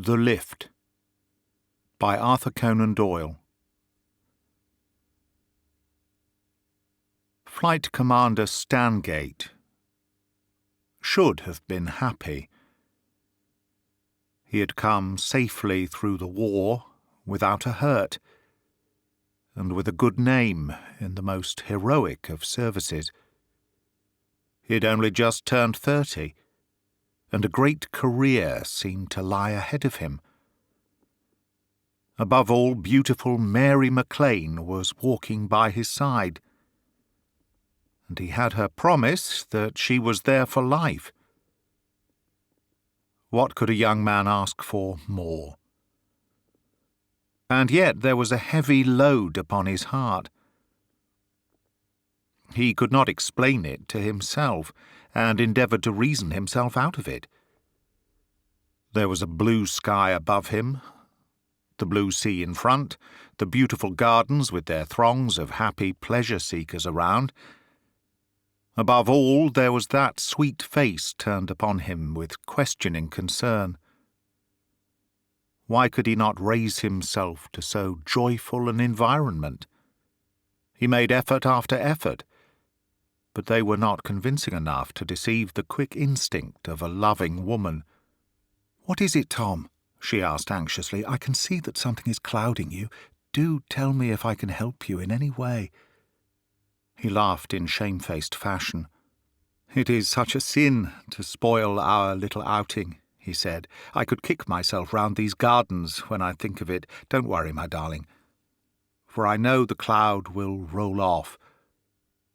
The Lift by Arthur Conan Doyle. Flight Commander Stangate should have been happy. He had come safely through the war without a hurt, and with a good name in the most heroic of services. He had only just turned 30, and a great career seemed to lie ahead of him. Above all, beautiful Mary MacLane was walking by his side, and he had her promise that she was there for life. What could a young man ask for more? And yet there was a heavy load upon his heart. He could not explain it to himself, and endeavoured to reason himself out of it. There was a blue sky above him, the blue sea in front, the beautiful gardens with their throngs of happy pleasure-seekers around. Above all, there was that sweet face turned upon him with questioning concern. Why could he not raise himself to so joyful an environment? He made effort after effort, but they were not convincing enough to deceive the quick instinct of a loving woman. "What is it, Tom?" she asked anxiously. "I can see that something is clouding you. Do tell me if I can help you in any way." He laughed in shamefaced fashion. "It is such a sin to spoil our little outing," he said. "I could kick myself round these gardens when I think of it. Don't worry, my darling, for I know the cloud will roll off.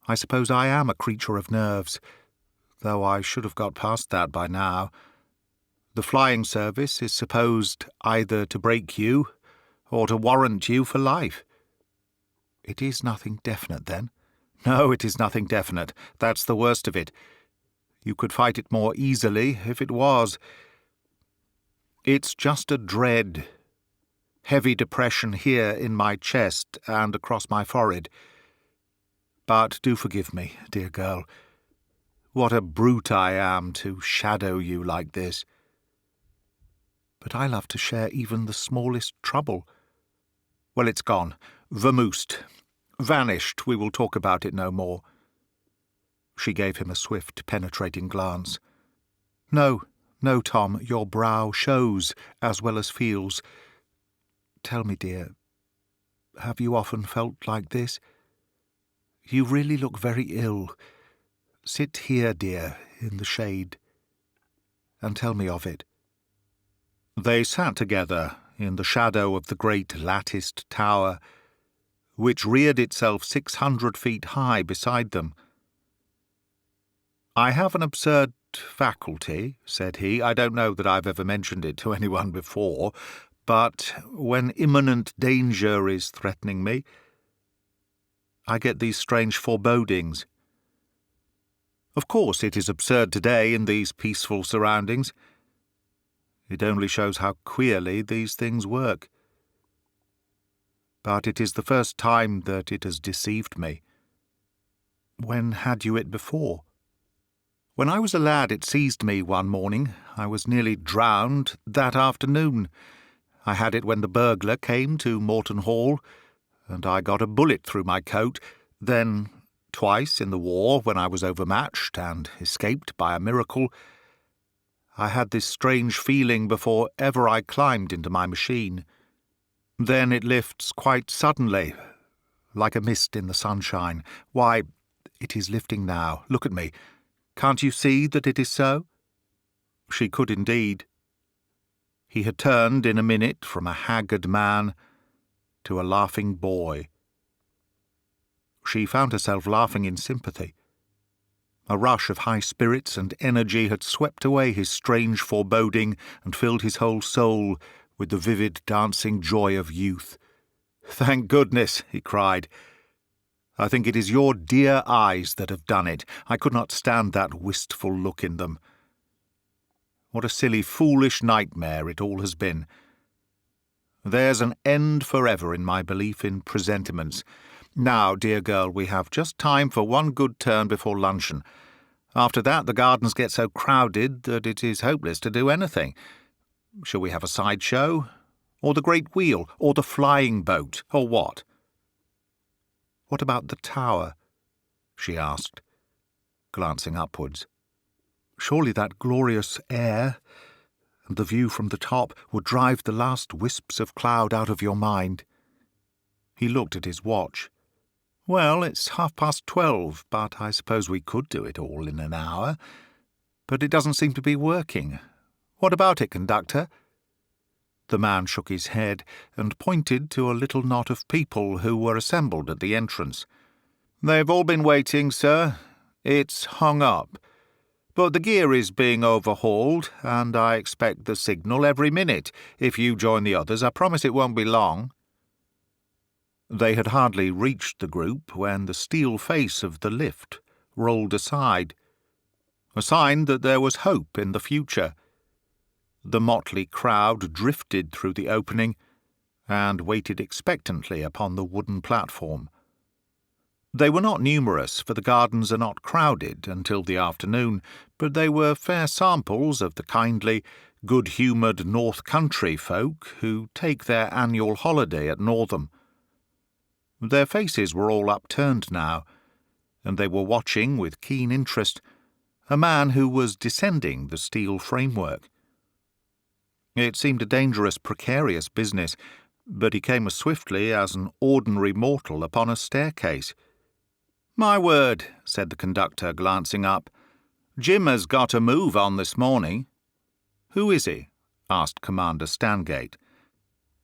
I suppose I am a creature of nerves, though I should have got past that by now. The flying service is supposed either to break you or to warrant you for life." "It is nothing definite, then?" "No, it is nothing definite. That's the worst of it. You could fight it more easily if it was. It's just a dread, heavy depression here in my chest and across my forehead. But do forgive me, dear girl. What a brute I am to shadow you like this. But I love to share even the smallest trouble. Well, it's gone. Vamoosed. Vanished. We will talk about it no more." She gave him a swift, penetrating glance. No, Tom, your brow shows as well as feels. Tell me, dear, have you often felt like this? You really look very ill. Sit here, dear, in the shade, and tell me of it." They sat together in the shadow of the great latticed tower, which reared itself 600 feet high beside them. "I have an absurd faculty," said he. "I don't know that I've ever mentioned it to anyone before, but when imminent danger is threatening me, I get these strange forebodings. Of course, it is absurd today in these peaceful surroundings. It only shows how queerly these things work. But it is the first time that it has deceived me." "When had you it before?" "When I was a lad it seized me one morning. I was nearly drowned that afternoon. I had it when the burglar came to Morton Hall, and I got a bullet through my coat. Then, twice in the war, when I was overmatched and escaped by a miracle, I had this strange feeling before ever I climbed into my machine. Then it lifts quite suddenly, like a mist in the sunshine. Why, it is lifting now. Look at me. Can't you see that it is so?" She could indeed. He had turned in a minute from a haggard man to a laughing boy. She found herself laughing in sympathy. A rush of high spirits and energy had swept away his strange foreboding and filled his whole soul with the vivid dancing joy of youth. "Thank goodness," he cried. "I think it is your dear eyes that have done it. I could not stand that wistful look in them. What a silly, foolish nightmare it all has been. There's an end forever in my belief in presentiments. Now, dear girl, we have just time for one good turn before luncheon. After that the gardens get so crowded that it is hopeless to do anything. Shall we have a sideshow? Or the great wheel? Or the flying boat? Or what? What about the tower? She asked, glancing upwards. Surely that glorious air and the view from the top would drive the last wisps of cloud out of your mind. He looked at his watch. Well, it's 12:30, but I suppose we could do it all in an hour. But it doesn't seem to be working. What about it, conductor? The man shook his head and pointed to a little knot of people who were assembled at the entrance. They've all been waiting, sir. It's hung up. But the gear is being overhauled, and I expect the signal every minute. If you join the others, I promise it won't be long. They had hardly reached the group when the steel face of the lift rolled aside, a sign that there was hope in the future. The motley crowd drifted through the opening and waited expectantly upon the wooden platform. They were not numerous, for the gardens are not crowded until the afternoon, but they were fair samples of the kindly, good-humoured North Country folk who take their annual holiday at Northam. Their faces were all upturned now, and they were watching with keen interest a man who was descending the steel framework. It seemed a dangerous, precarious business, but he came as swiftly as an ordinary mortal upon a staircase. "My word," said the conductor, glancing up. "Jim has got a move on this morning." "Who is he?" asked Commander Stangate.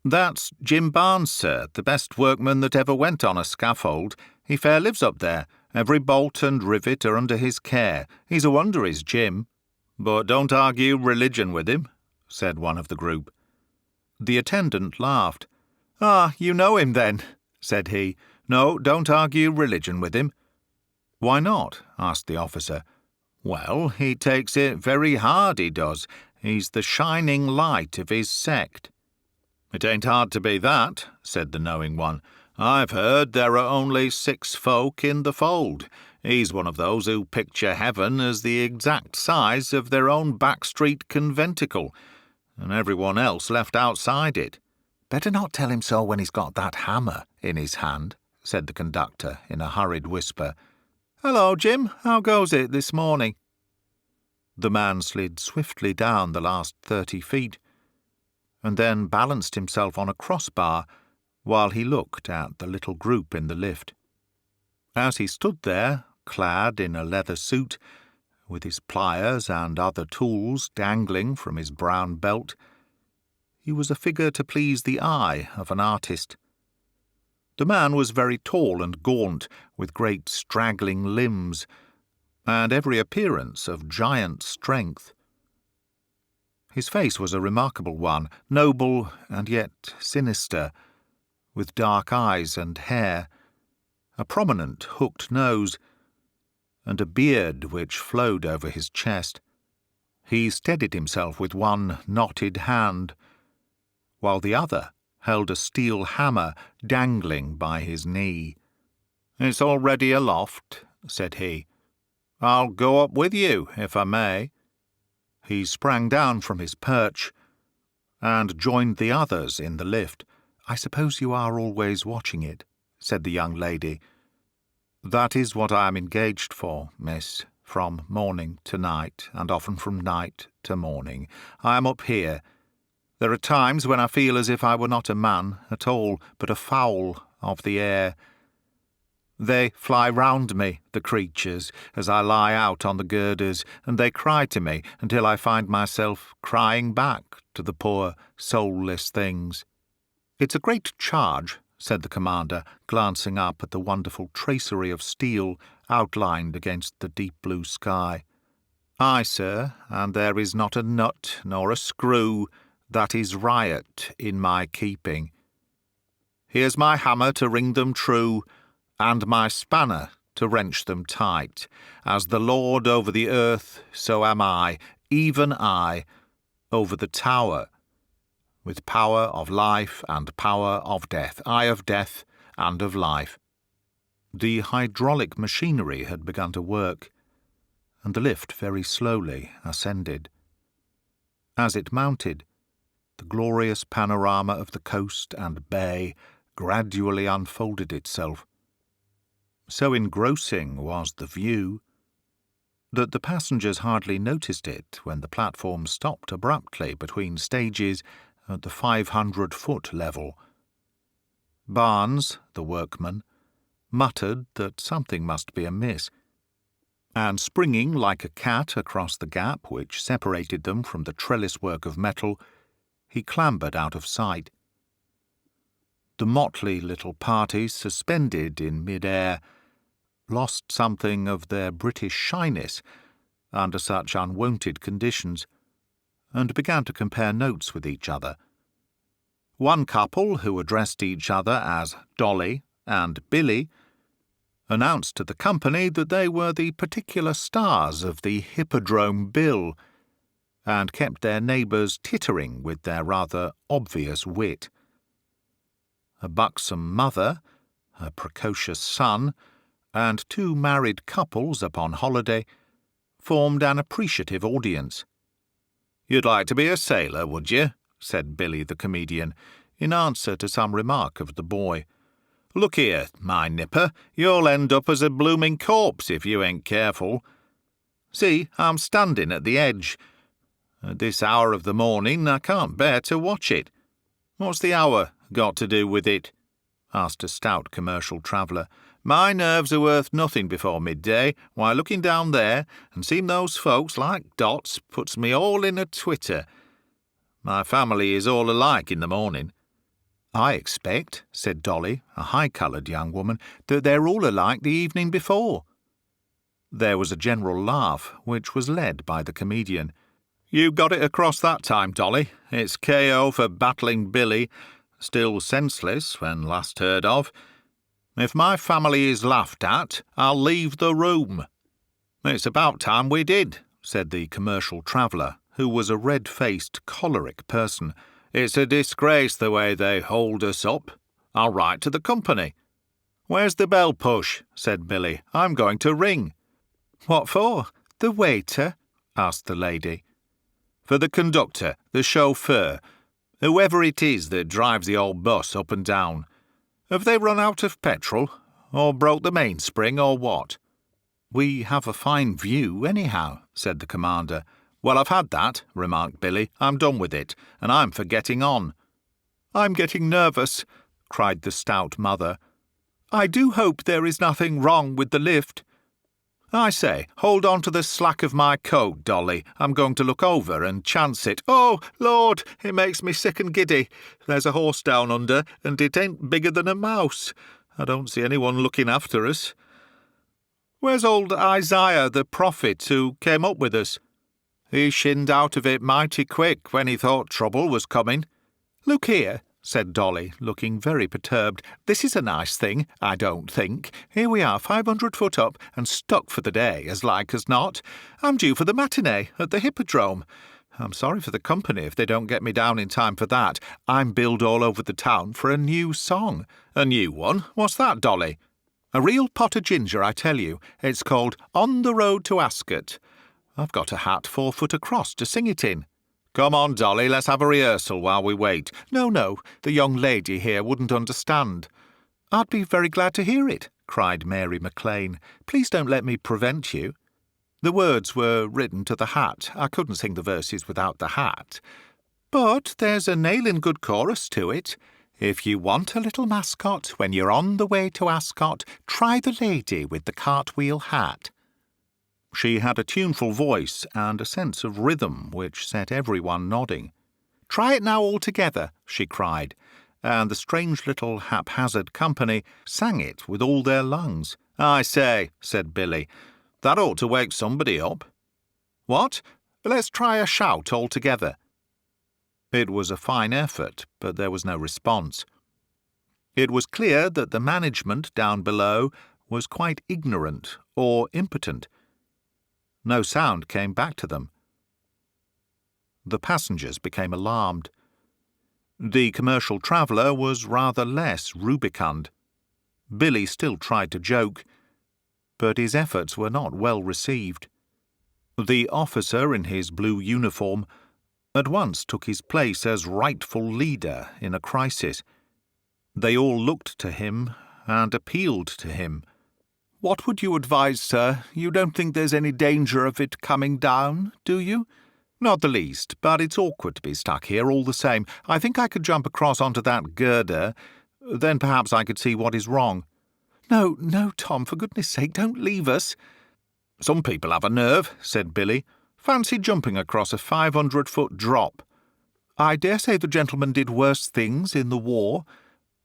"That's Jim Barnes, sir, the best workman that ever went on a scaffold. He fair lives up there. Every bolt and rivet are under his care. He's a wonder, is Jim. But don't argue religion with him," said one of the group. The attendant laughed. "Ah, you know him then," said he. "No, don't argue religion with him." "Why not?" asked the officer. "Well, he takes it very hard, he does. He's the shining light of his sect." "It ain't hard to be that," said the knowing one. "I've heard there are only 6 folk in the fold. He's one of those who picture heaven as the exact size of their own back-street conventicle, and everyone else left outside it." "Better not tell him so when he's got that hammer in his hand," said the conductor in a hurried whisper. "Hello, Jim. How goes it this morning?" The man slid swiftly down the last 30 feet, and then balanced himself on a crossbar while he looked at the little group in the lift. As he stood there, clad in a leather suit, with his pliers and other tools dangling from his brown belt, he was a figure to please the eye of an artist. The man was very tall and gaunt, with great straggling limbs, and every appearance of giant strength. His face was a remarkable one, noble and yet sinister, with dark eyes and hair, a prominent hooked nose, and a beard which flowed over his chest. He steadied himself with one knotted hand, while the other held a steel hammer dangling by his knee. "It's already aloft," said he. "I'll go up with you, if I may." He sprang down from his perch and joined the others in the lift. "I suppose you are always watching it," said the young lady. "That is what I am engaged for, miss, from morning to night, and often from night to morning. I am up here. There are times when I feel as if I were not a man at all, but a fowl of the air. They fly round me, the creatures, as I lie out on the girders, and they cry to me until I find myself crying back to the poor, soulless things." "It's a great charge," said the commander, glancing up at the wonderful tracery of steel outlined against the deep blue sky. "Aye, sir, and there is not a nut nor a screw that is riot in my keeping. Here's my hammer to ring them true, and my spanner to wrench them tight. As the Lord over the earth, so am I, even I, over the tower, with power of life and power of death, I of death and of life." The hydraulic machinery had begun to work, and the lift very slowly ascended. As it mounted, the glorious panorama of the coast and bay gradually unfolded itself. So engrossing was the view that the passengers hardly noticed it when the platform stopped abruptly between stages at the 500-foot level. Barnes, the workman, muttered that something must be amiss, and springing like a cat across the gap which separated them from the trellis-work of metal, he clambered out of sight. The motley little party, suspended in mid-air, lost something of their British shyness under such unwonted conditions, and began to compare notes with each other. One couple, who addressed each other as Dolly and Billy, announced to the company that they were the particular stars of the Hippodrome bill, and kept their neighbours tittering with their rather obvious wit. A buxom mother, a precocious son, and two married couples upon holiday formed an appreciative audience. "You'd like to be a sailor, would you?" said Billy the comedian, in answer to some remark of the boy. "Look here, my nipper, you'll end up as a blooming corpse if you ain't careful. See, I'm standing at the edge. At this hour of the morning I can't bear to watch it." "What's the hour got to do with it?" asked a stout commercial traveller. "My nerves are worth nothing before midday. Why, looking down there and seeing those folks like dots puts me all in a twitter. My family is all alike in the morning." "I expect," said Dolly, a high-coloured young woman, "that they're all alike the evening before." There was a general laugh, which was led by the comedian. "You got it across that time, Dolly. It's K.O. for battling Billy, still senseless when last heard of. If my family is laughed at, I'll leave the room." "It's about time we did," said the commercial traveller, who was a red-faced, choleric person. "It's a disgrace the way they hold us up. I'll write to the company." "Where's the bell push?" said Billy. "I'm going to ring." "What for? The waiter?" asked the lady. "For the conductor, the chauffeur, whoever it is that drives the old bus up and down. Have they run out of petrol, or broke the mainspring, or what?" "We have a fine view, anyhow," said the commander. "Well, I've had that," remarked Billy. "I'm done with it, and I'm for getting on." "I'm getting nervous," cried the stout mother. "I do hope there is nothing wrong with the lift." "I say, hold on to the slack of my coat, Dolly. I'm going to look over and chance it. Oh, Lord, it makes me sick and giddy. There's a horse down under, and it ain't bigger than a mouse. I don't see anyone looking after us. Where's old Isaiah the prophet who came up with us? He shinned out of it mighty quick when he thought trouble was coming." "Look here," said Dolly, looking very perturbed. "This is a nice thing, I don't think. Here we are, 500 foot up, and stuck for the day, as like as not. I'm due for the matinee at the Hippodrome. I'm sorry for the company if they don't get me down in time for that. I'm billed all over the town for a new song." "A new one? What's that, Dolly?" "A real pot of ginger, I tell you. It's called On the Road to Ascot. I've got a hat 4 foot across to sing it in." "Come on, Dolly, let's have a rehearsal while we wait." No, the young lady here wouldn't understand." "I'd be very glad to hear it," cried Mary McLean. "Please don't let me prevent you." The words were written to the hat. I couldn't sing the verses without the hat. "But there's a nailin' good chorus to it. If you want a little mascot, when you're on the way to Ascot, try the lady with the cartwheel hat." She had a tuneful voice and a sense of rhythm which set everyone nodding. "Try it now all together," she cried, and the strange little haphazard company sang it with all their lungs. "I say," said Billy, "that ought to wake somebody up." "What? Let's try a shout all together." It was a fine effort, but there was no response. It was clear that the management down below was quite ignorant or impotent. No sound came back to them. The passengers became alarmed. The commercial traveller was rather less rubicund. Billy still tried to joke, but his efforts were not well received. The officer in his blue uniform at once took his place as rightful leader in a crisis. They all looked to him and appealed to him. "What would you advise, sir? You don't think there's any danger of it coming down, do you?" "Not the least, but it's awkward to be stuck here all the same. I think I could jump across onto that girder. Then perhaps I could see what is wrong." "No, no, Tom, for goodness sake, don't leave us." "Some people have a nerve," said Billy. "Fancy jumping across a 500-foot drop." "I dare say the gentleman did worse things in the war."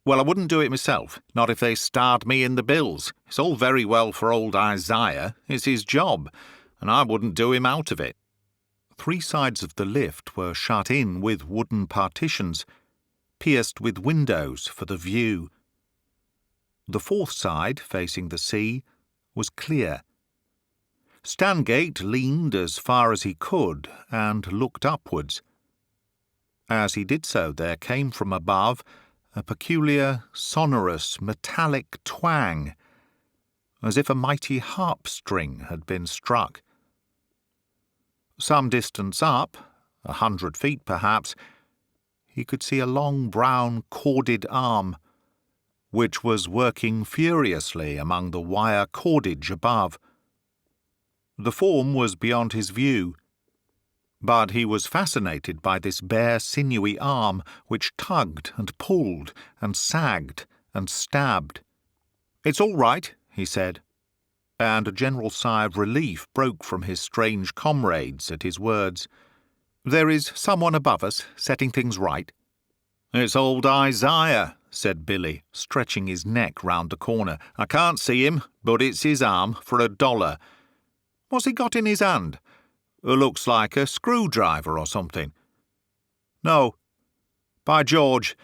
"Well, I wouldn't do it myself, not if they starred me in the bills. It's all very well for old Isaiah. It's his job, and I wouldn't do him out of it." 3 sides of the lift were shut in with wooden partitions, pierced with windows for the view. The 4th side, facing the sea, was clear. Stangate leaned as far as he could and looked upwards. As he did so, there came from above a peculiar, sonorous, metallic twang, as if a mighty harp string had been struck. Some distance up, 100 feet perhaps, he could see a long brown corded arm, which was working furiously among the wire cordage above. The form was beyond his view, but he was fascinated by this bare sinewy arm which tugged and pulled and sagged and stabbed. "It's all right," he said, and a general sigh of relief broke from his strange comrades at his words. "There is someone above us, setting things right." "It's old Isaiah," said Billy, stretching his neck round the corner. "I can't see him, but it's his arm for $1. What's he got in his hand? Looks like a screwdriver or something." "No. By George,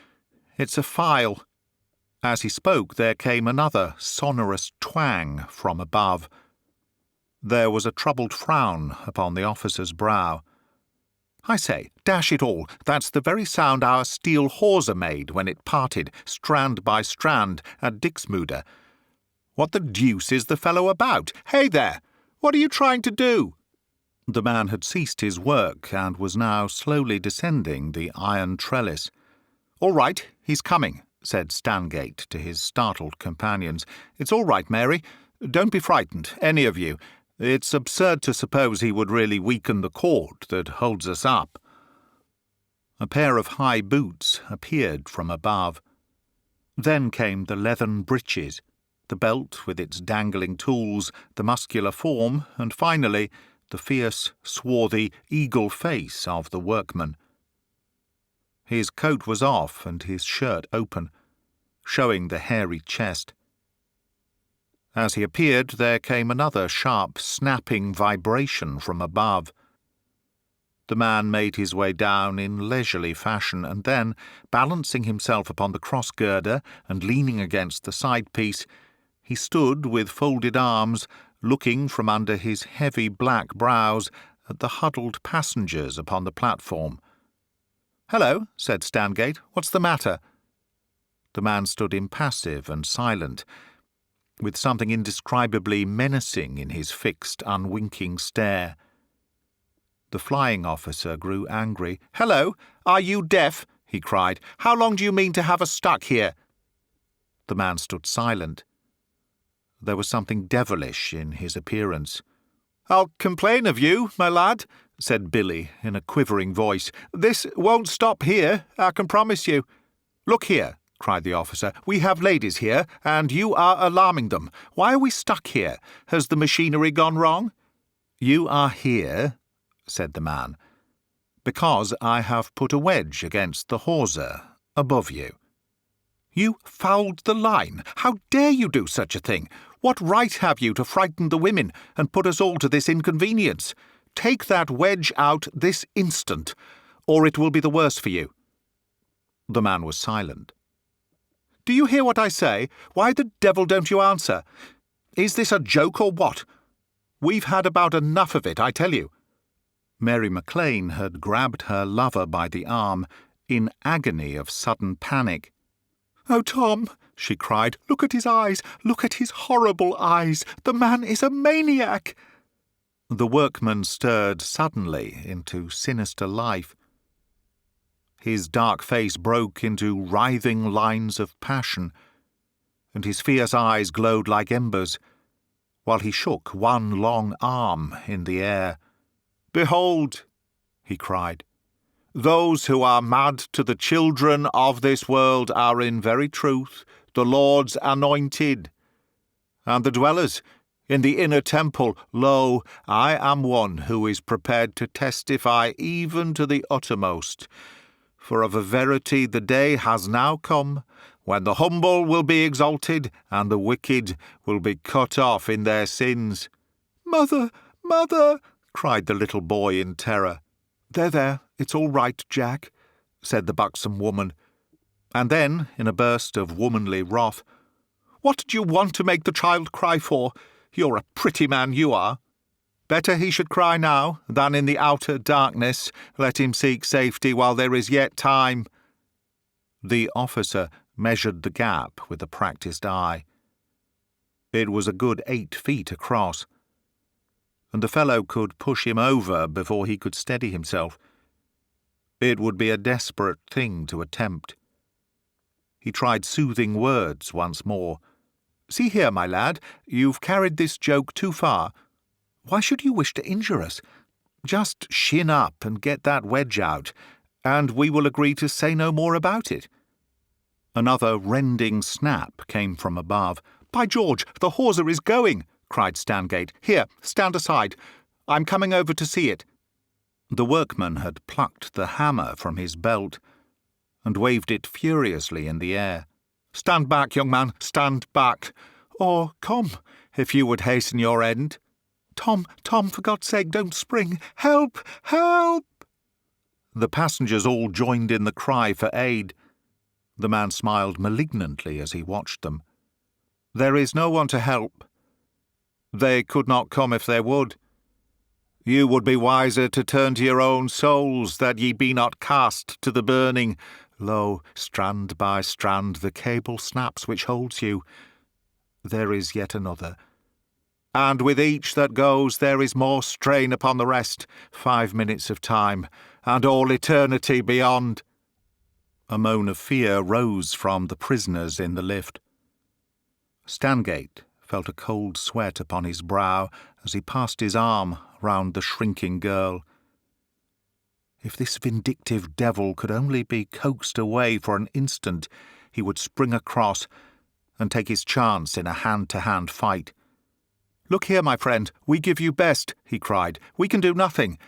it's a file." As he spoke, there came another sonorous twang from above. There was a troubled frown upon the officer's brow. "I say, dash it all, that's the very sound our steel hawser made when it parted, strand by strand, at Dixmude. What the deuce is the fellow about? Hey there! What are you trying to do?" The man had ceased his work and was now slowly descending the iron trellis. "All right, he's coming," said Stangate to his startled companions. "It's all right, Mary. Don't be frightened, any of you. It's absurd to suppose he would really weaken the cord that holds us up." A pair of high boots appeared from above. Then came the leathern breeches, the belt with its dangling tools, the muscular form, and finally the fierce, swarthy, eagle face of the workman. His coat was off and his shirt open, showing the hairy chest. As he appeared, there came another sharp, snapping vibration from above. The man made his way down in leisurely fashion, and then, balancing himself upon the cross-girder and leaning against the side-piece, he stood with folded arms, looking from under his heavy black brows at the huddled passengers upon the platform. "Hello," said Stangate. "What's the matter?" The man stood impassive and silent, with something indescribably menacing in his fixed, unwinking stare. The flying officer grew angry. "Hello! Are you deaf?" he cried. "How long do you mean to have us stuck here?" The man stood silent. There was something devilish in his appearance. "I'll complain of you, my lad," said Billy in a quivering voice. "This won't stop here, I can promise you." "Look here," cried the officer. "We have ladies here, and you are alarming them. Why are we stuck here? Has the machinery gone wrong?" "You are here," said the man, "because I have put a wedge against the hawser above you." "You fouled the line! How dare you do such a thing? What right have you to frighten the women and put us all to this inconvenience? Take that wedge out this instant, or it will be the worse for you." The man was silent. "Do you hear what I say? Why the devil don't you answer? Is this a joke or what? We've had about enough of it, I tell you." Mary McLean had grabbed her lover by the arm in agony of sudden panic. "Oh, Tom," she cried, "look at his eyes! Look at his horrible eyes! The man is a maniac!" The workman stirred suddenly into sinister life. His dark face broke into writhing lines of passion, and his fierce eyes glowed like embers, while he shook one long arm in the air. "Behold," he cried, "those who are mad to the children of this world are in very truth the Lord's anointed. And the dwellers in the inner temple, lo, I am one who is prepared to testify even to the uttermost. For of a verity the day has now come, when the humble will be exalted, and the wicked will be cut off in their sins." "Mother, mother!" cried the little boy in terror. There, it's all right, Jack," said the buxom woman. And then, in a burst of womanly wrath, "What did you want to make the child cry for? You're a pretty man, you are. Better he should cry now than in the outer darkness. Let him seek safety while there is yet time." The officer measured the gap with a practised eye. It was a good 8 feet across, and the fellow could push him over before he could steady himself. It would be a desperate thing to attempt. He tried soothing words once more. "See here, my lad, you've carried this joke too far. Why should you wish to injure us? Just shin up and get that wedge out, and we will agree to say no more about it." Another rending snap came from above. "By George, the hawser is going!" cried Stangate. "Here, stand aside. I'm coming over to see it." The workman had plucked the hammer from his belt and waved it furiously in the air. "Stand back, young man, stand back. Or come, if you would hasten your end. Tom, for God's sake, don't spring. Help, help!" The passengers all joined in the cry for aid. The man smiled malignantly as he watched them. "There is no one to help. They could not come if they would. You would be wiser to turn to your own souls, that ye be not cast to the burning. Lo, strand by strand the cable snaps which holds you. There is yet another. And with each that goes there is more strain upon the rest. 5 minutes of time, and all eternity beyond." A moan of fear rose from the prisoners in the lift. Stangate felt a cold sweat upon his brow as he passed his arm round the shrinking girl. If this vindictive devil could only be coaxed away for an instant, he would spring across and take his chance in a hand-to-hand fight. "Look here, my friend, we give you best," he cried. "We can do nothing.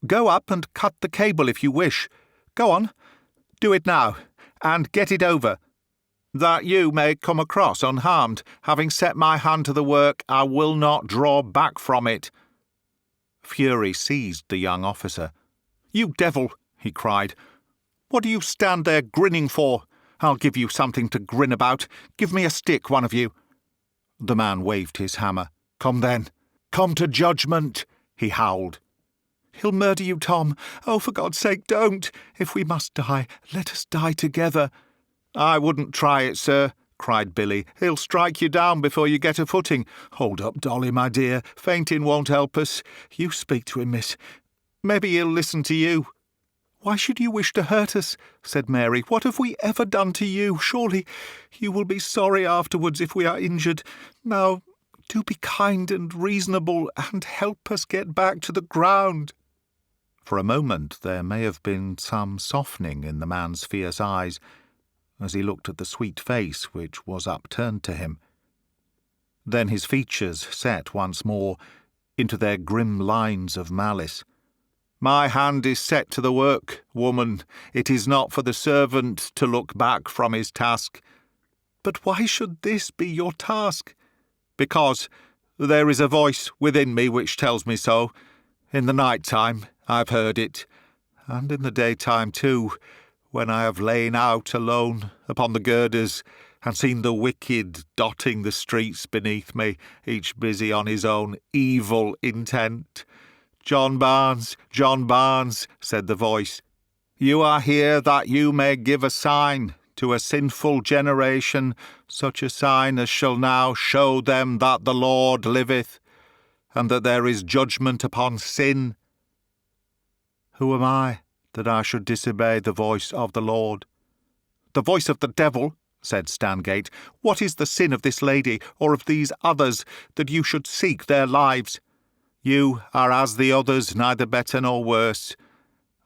Go up and cut the cable if you wish. Go on. Do it now, and get it over, that you may come across unharmed. Having set my hand to the work, I will not draw back from it." Fury seized the young officer. "You devil," he cried. "What do you stand there grinning for? I'll give you something to grin about. Give me a stick, one of you." The man waved his hammer. "Come then. Come to judgment," he howled. "He'll murder you, Tom. Oh, for God's sake, don't. If we must die, let us die together." "I wouldn't try it, sir," cried Billy. "He'll strike you down before you get a footing. Hold up, Dolly, my dear. Fainting won't help us. You speak to him, miss. Maybe he'll listen to you." "Why should you wish to hurt us?" said Mary. "What have we ever done to you? Surely you will be sorry afterwards if we are injured. Now, do be kind and reasonable, and help us get back to the ground." For a moment there may have been some softening in the man's fierce eyes as he looked at the sweet face which was upturned to him. Then his features set once more into their grim lines of malice. "My hand is set to the work, woman. It is not for the servant to look back from his task." "But why should this be your task?" "Because there is a voice within me which tells me so. In the night time I've heard it, and in the daytime too, when I have lain out alone upon the girders and seen the wicked dotting the streets beneath me, each busy on his own evil intent. 'John Barnes, said the voice, "you are here that you may give a sign to a sinful generation, such a sign as shall now show them that the Lord liveth, and that there is judgment upon sin." Who am I that I should disobey the voice of the Lord." "The voice of the devil," said Stangate. "What is the sin of this lady, or of these others, that you should seek their lives? You are as the others, neither better nor worse.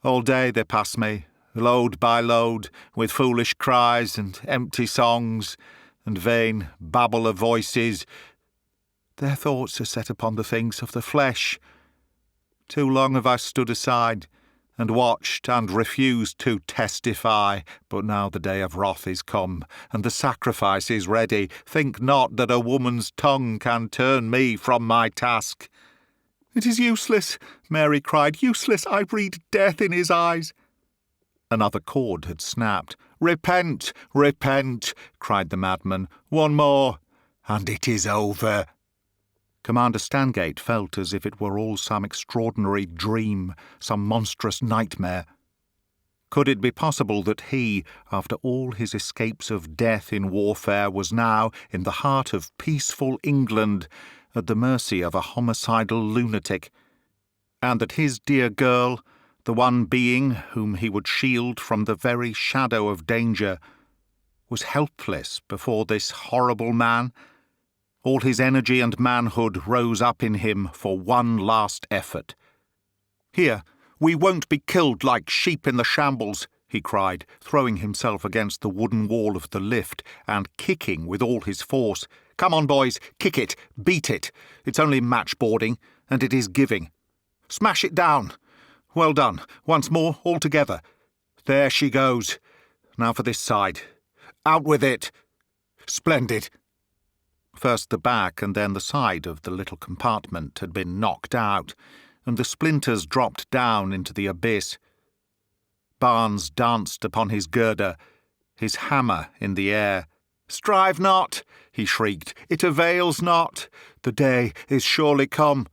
All day they pass me, load by load, with foolish cries and empty songs, and vain babble of voices. Their thoughts are set upon the things of the flesh. Too long have I stood aside, and watched, and refused to testify. But now the day of wrath is come, and the sacrifice is ready. Think not that a woman's tongue can turn me from my task." "It is useless," Mary cried. "Useless. I read death in his eyes." Another cord had snapped. "Repent, repent," cried the madman. "One more, and it is over." Commander Stangate felt as if it were all some extraordinary dream, some monstrous nightmare. Could it be possible that he, after all his escapes of death in warfare, was now, in the heart of peaceful England, at the mercy of a homicidal lunatic, and that his dear girl, the one being whom he would shield from the very shadow of danger, was helpless before this horrible man? All his energy and manhood rose up in him for one last effort. "Here, we won't be killed like sheep in the shambles," he cried, throwing himself against the wooden wall of the lift and kicking with all his force. "Come on, boys, kick it, beat it. It's only matchboarding, and it is giving. Smash it down. Well done. Once more, all together. There she goes. Now for this side. Out with it. Splendid." First the back and then the side of the little compartment had been knocked out, and the splinters dropped down into the abyss. Barnes danced upon his girder, his hammer in the air. "Strive not," he shrieked. "It avails not. The day is surely come."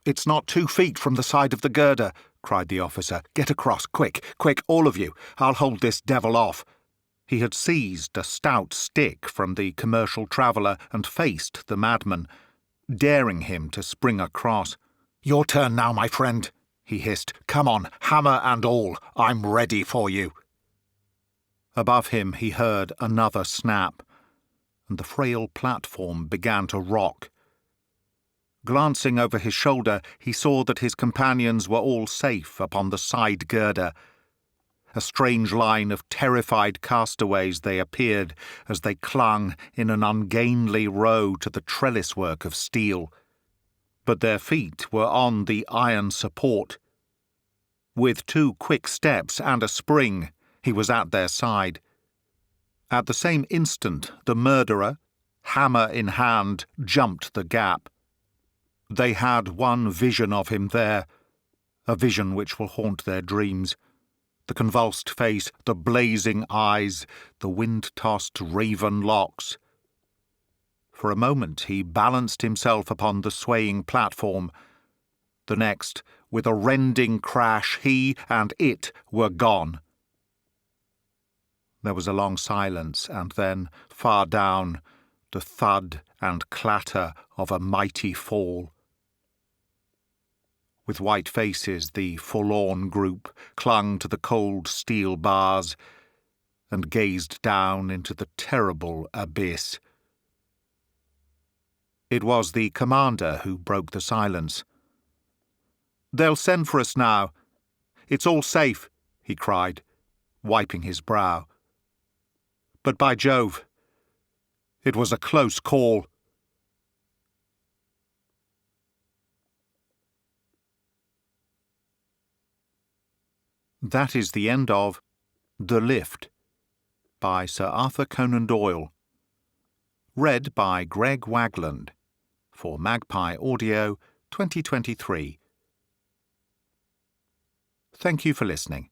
"It's not 2 feet from the side of the girder," cried the officer. "Get across, quick, quick, all of you. I'll hold this devil off." He had seized a stout stick from the commercial traveller and faced the madman, daring him to spring across. "Your turn now, my friend," he hissed. "Come on, hammer and all. I'm ready for you." Above him he heard another snap, and the frail platform began to rock. Glancing over his shoulder, he saw that his companions were all safe upon the side girder. A strange line of terrified castaways they appeared as they clung in an ungainly row to the trellis-work of steel. But their feet were on the iron support. With 2 quick steps and a spring, he was at their side. At the same instant, the murderer, hammer in hand, jumped the gap. They had one vision of him there, a vision which will haunt their dreams. The convulsed face, the blazing eyes, the wind-tossed raven locks. For a moment he balanced himself upon the swaying platform. The next, with a rending crash, he and it were gone. There was a long silence, and then, far down, the thud and clatter of a mighty fall. With white faces, the forlorn group clung to the cold steel bars and gazed down into the terrible abyss. It was the commander who broke the silence. "They'll send for us now. It's all safe," he cried, wiping his brow. "But by Jove, it was a close call." That is the end of The Lift by Sir Arthur Conan Doyle. Read by Greg Wagland for Magpie Audio 2023. Thank you for listening.